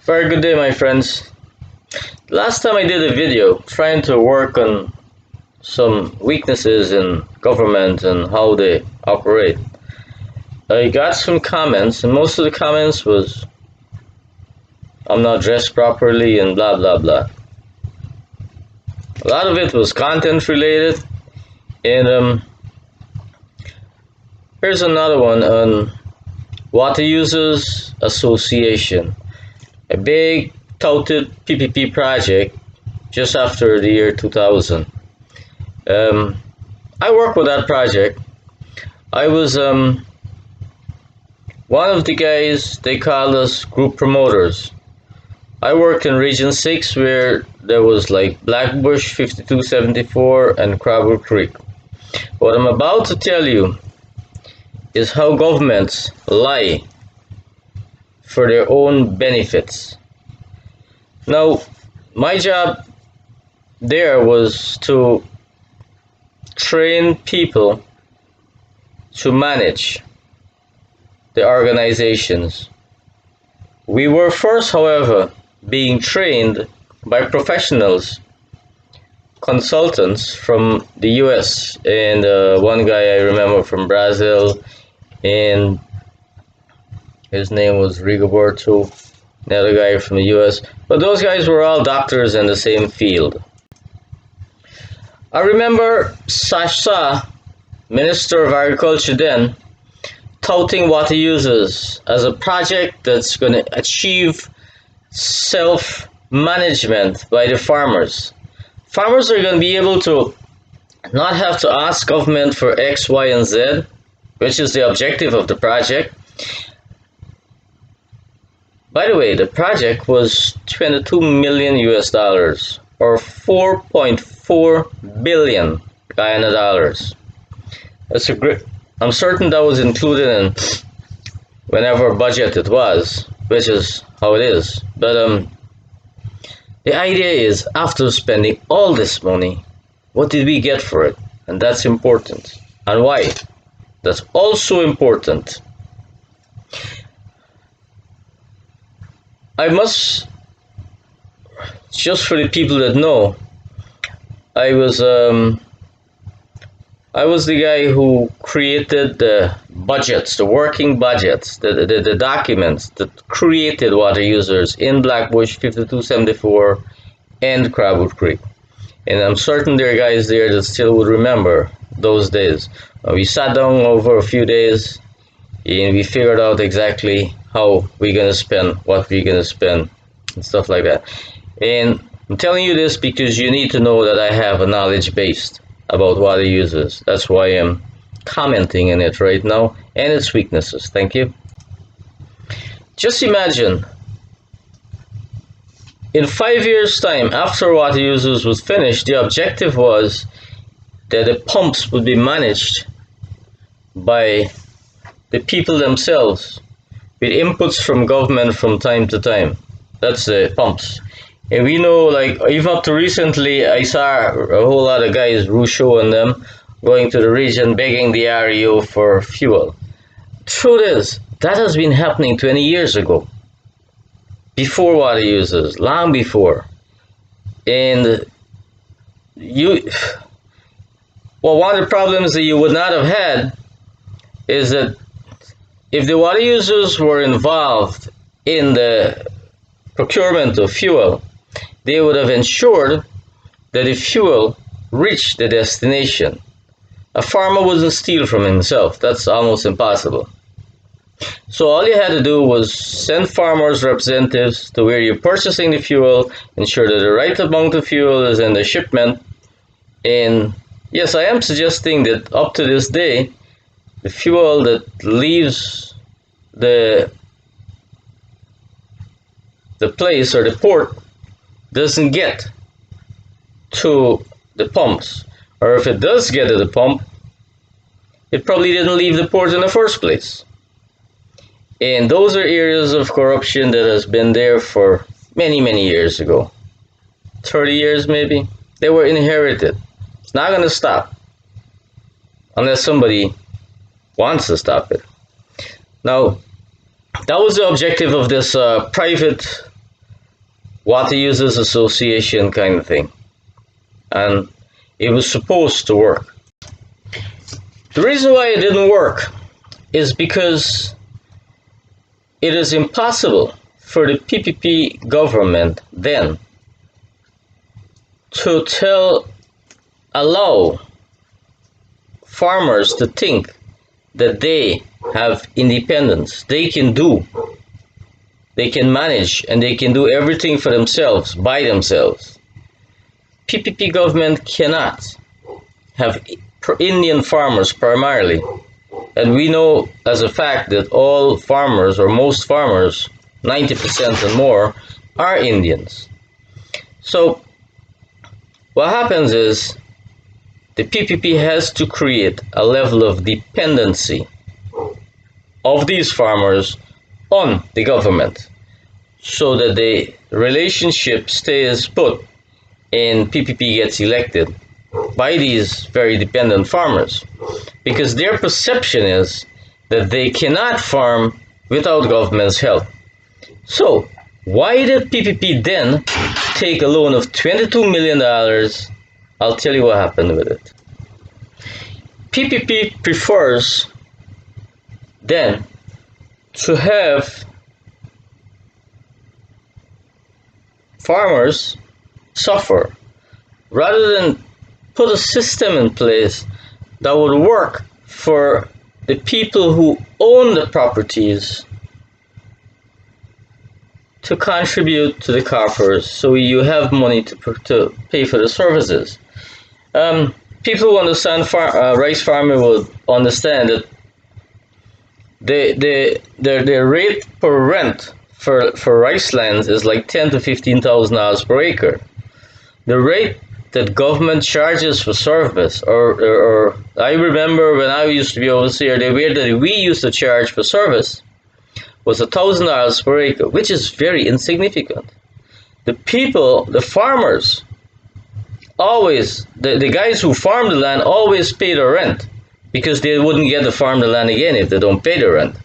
Very good day, my friends. Last time I did a video trying to work on some weaknesses in government and how they operate. I got some comments, and most of the comments was, I'm not dressed properly and blah blah blah. A lot of it was content related, and here's another one on Water Users Association, a big touted PPP project just after the year 2000. I worked with that project. I was one of the guys, they called us group promoters. I worked in Region 6 where there was like Blackbush, 5274 and Crabwood Creek. What I'm about to tell you is how governments lie for their own benefits. Now, my job there was to train people to manage the organizations. We were first, however, being trained by professionals, consultants from the US, and one guy I remember from Brazil, and his name was Rigoberto, another guy from the US, but those guys were all doctors in the same field. I remember Sasha, Minister of Agriculture then, touting water users as a project that's going to achieve self-management by the farmers. Farmers are going to be able to not have to ask government for X, Y, and Z, which is the objective of the project. By the way, the project was 22 million US dollars, or 4.4 billion Guyana dollars. That's a great. I'm certain that was included in whenever budget it was, which is how it is. But the idea is, after spending all this money, what did we get for it? And that's important. And why? That's also important. I must, just for the people that know, I was the guy who created the budgets, the working budgets, the documents that created water users in Blackbush, 5274 and Crabwood Creek. And I'm certain there are guys there that still would remember those days. We sat down over a few days and we figured out exactly how we're going to spend, what we're going to spend, and stuff like that. And I'm telling you this because you need to know that I have a knowledge base about water users. That's why I'm commenting on it right now and its weaknesses. Thank you. Just imagine, in 5 years' time, after water users was finished, the objective was that the pumps would be managed by the people themselves with inputs from government from time to time. That's the pumps. And we know, like, even up to recently, I saw a whole lot of guys, Rousseau and them, going to the region begging the REO for fuel. Truth is, that has been happening 20 years ago, before water users, long before. And one of the problems that you would not have had is that if the water users were involved in the procurement of fuel, they would have ensured that the fuel reached the destination. A farmer wouldn't steal from himself. That's almost impossible. So all you had to do was send farmers' representatives to where you're purchasing the fuel, ensure that the right amount of fuel is in the shipment. And yes, I am suggesting that up to this day, the fuel that leaves the place or the port doesn't get to the pumps, or if it does get to the pump, it probably didn't leave the port in the first place. And those are areas of corruption that has been there for many years ago, 30 years maybe. They were inherited. It's not going to stop unless somebody wants to stop it. Now, that was the objective of this private water users association kind of thing, and it was supposed to work. The reason why it didn't work is because it is impossible for the PPP government then to allow farmers to think that they have independence. They can manage, and they can do everything for themselves, by themselves. PPP government cannot have Indian farmers primarily. And we know as a fact that all farmers, or most farmers, 90% and more, are Indians. So what happens is the PPP has to create a level of dependency of these farmers on the government so that the relationship stays put and PPP gets elected by these very dependent farmers, because their perception is that they cannot farm without government's help. So why did PPP then take a loan of $22 million? I'll tell you what happened with it. PPP prefers then to have farmers suffer rather than put a system in place that would work for the people who own the properties to contribute to the coffers, so you have money to pay for the services. People who understand rice farming will understand that their rate per rent for rice lands is like $10,000 to $15,000 per acre. The rate that government charges for service, or I remember when I used to be overseer, the rate that we used to charge for service was $1,000 per acre, which is very insignificant. The people, the farmers, always, the guys who farm the land always pay the rent, because they wouldn't get to farm the land again if they don't pay the rent.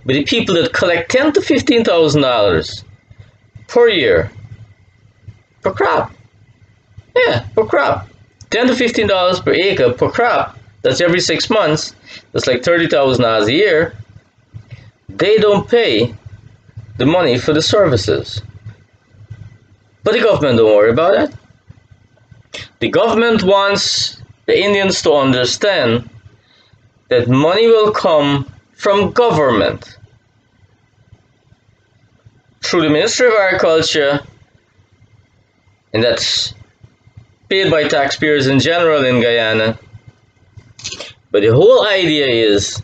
But the people that collect $10,000 to $15,000 per year per crop, per crop, $10 to $15 per acre per crop, that's every 6 months, that's like $30,000 a year. They don't pay the money for the services. But the government don't worry about it. The government wants the Indians to understand that money will come from government through the Ministry of Agriculture, and that's paid by taxpayers in general in Guyana. But the whole idea is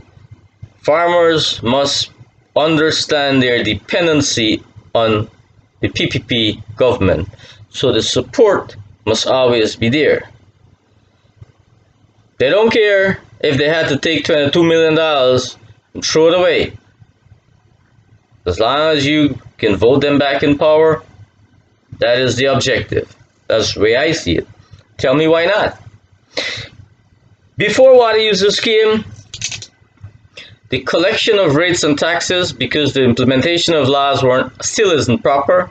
farmers must understand their dependency on the PPP government, so the support must always be there. They don't care if they had to take $22 million and throw it away. As long as you can vote them back in power, that is the objective. That's the way I see it. Tell me why not. Before water users came, the collection of rates and taxes, because the implementation of laws still isn't proper,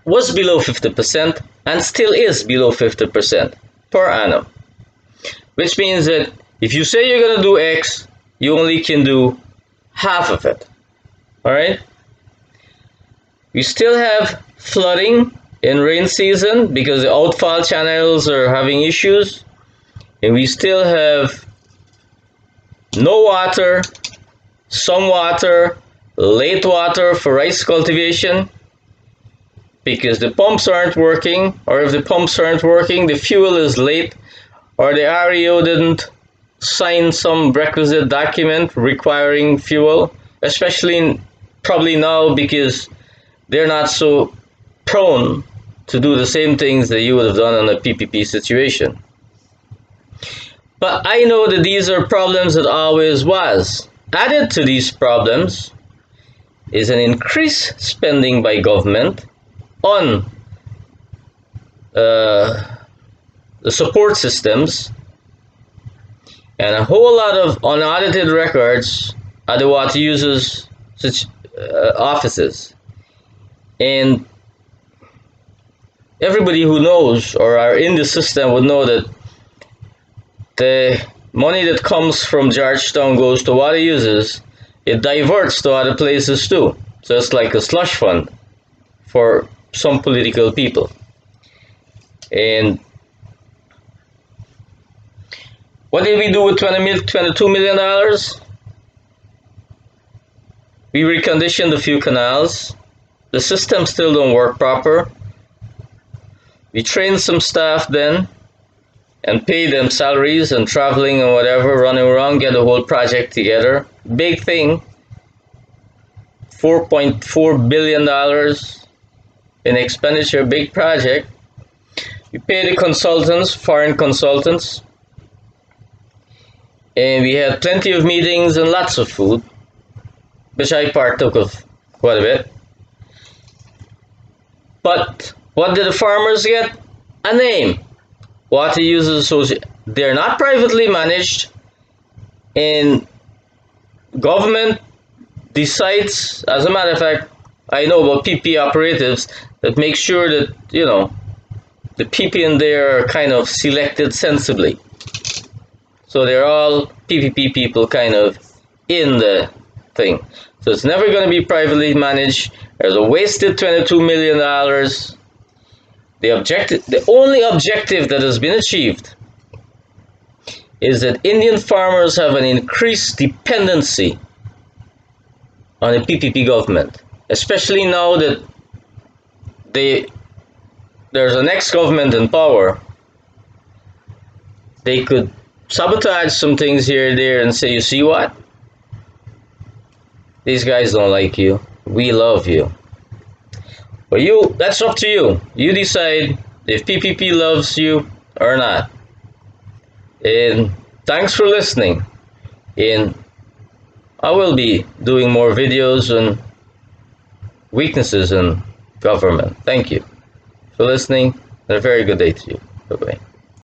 was below 50% and still is below 50% per annum. Which means that if you say you're going to do X, you only can do half of it. Alright? We still have flooding in rain season because the outfall channels are having issues. And we still have no water, some water, late water for rice cultivation because the pumps aren't working, or if the pumps aren't working, the fuel is late, or the REO didn't sign some requisite document requiring fuel, especially probably now because they're not so prone to do the same things that you would have done in a PPP situation. But I know that these are problems that always was. Added to these problems is an increased spending by government on the support systems and a whole lot of unaudited records at the water users offices. And everybody who knows or are in the system would know that the money that comes from Georgetown goes to water users. It diverts to other places too. So it's like a slush fund for some political people. And what did we do with $22 million? We reconditioned a few canals. The system still don't work proper. We trained some staff then and paid them salaries and traveling and whatever, running around, get the whole project together. Big thing, $4.4 billion in expenditure, big project. We paid the consultants, foreign consultants, and we had plenty of meetings and lots of food, which I partook of quite a bit. But what did the farmers get? A name. Water Users Association. They're not privately managed, and government decides. As a matter of fact, I know about PP operatives that make sure that, you know, the PP in there are kind of selected sensibly. So they're all PPP people kind of in the thing. So it's never going to be privately managed. There's a wasted $22 million. The only objective that has been achieved is that Indian farmers have an increased dependency on the PPP government, especially now that there's a next government in power. They could sabotage some things here and there and say, you see what? These guys don't like you. We love you. But that's up to you. You decide if PPP loves you or not. And thanks for listening. And I will be doing more videos on weaknesses in government. Thank you for listening. And a very good day to you. Bye-bye.